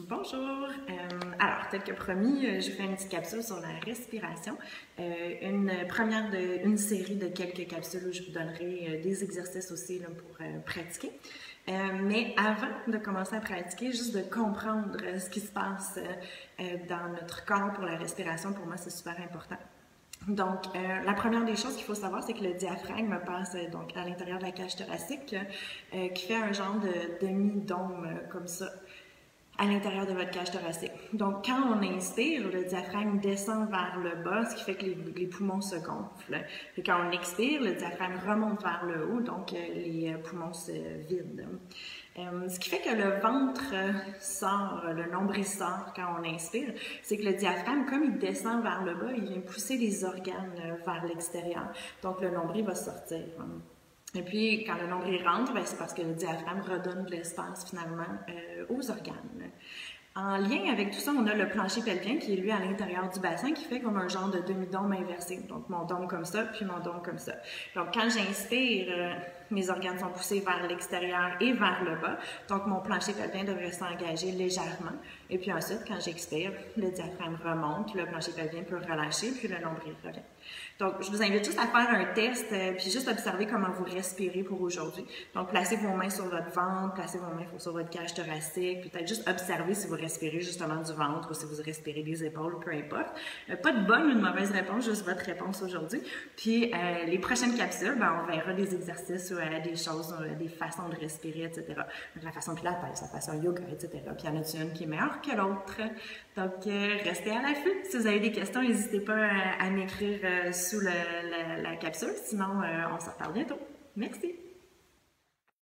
Bonjour! Alors, tel que promis, je fais une petite capsule sur la respiration. Une première d'une série de quelques capsules où je vous donnerai des exercices aussi là, pour pratiquer. Mais avant de commencer à pratiquer, juste de comprendre ce qui se passe dans notre corps pour la respiration, pour moi, c'est super important. Donc, la première des choses qu'il faut savoir, c'est que le diaphragme passe donc à l'intérieur de la cage thoracique, qui fait un genre de demi-dôme comme ça à l'intérieur de votre cage thoracique. Donc, quand on inspire, le diaphragme descend vers le bas, ce qui fait que les poumons se gonflent. Et quand on expire, le diaphragme remonte vers le haut, donc les poumons se vident. Ce qui fait que le ventre sort, le nombril sort quand on inspire, c'est que le diaphragme, comme il descend vers le bas, il vient pousser les organes vers l'extérieur. Donc, le nombril va sortir. Et puis, quand le nombril rentre, c'est parce que le diaphragme redonne de l'espace finalement aux organes. En lien avec tout ça, on a le plancher pelvien qui est lui à l'intérieur du bassin qui fait comme un genre de demi-dôme inversé. Donc, mon dôme comme ça, puis mon dôme comme ça. Donc, quand j'inspire, mes organes sont poussés vers l'extérieur et vers le bas. Donc, mon plancher pelvien devrait s'engager légèrement. Et puis ensuite, quand j'expire, le diaphragme remonte, le plancher pelvien peut relâcher, puis le nombril revient. Donc, je vous invite juste à faire un test, puis juste observer comment vous respirez pour aujourd'hui. Donc, placez vos mains sur votre ventre, placez vos mains sur votre cage thoracique, puis peut-être juste observer si vous respirez justement du ventre ou si vous respirez des épaules, peu importe. Pas de bonne ou de mauvaise réponse, juste votre réponse aujourd'hui. Puis, les prochaines capsules, on verra des exercices, des choses, des façons de respirer, etc. Donc, la façon pilates, la façon yoga, etc. Puis, il y en a une qui est meilleure que l'autre. Donc, restez à l'affût. Si vous avez des questions, n'hésitez pas à m'écrire sous la capsule. Sinon, on se reparle bientôt. Merci!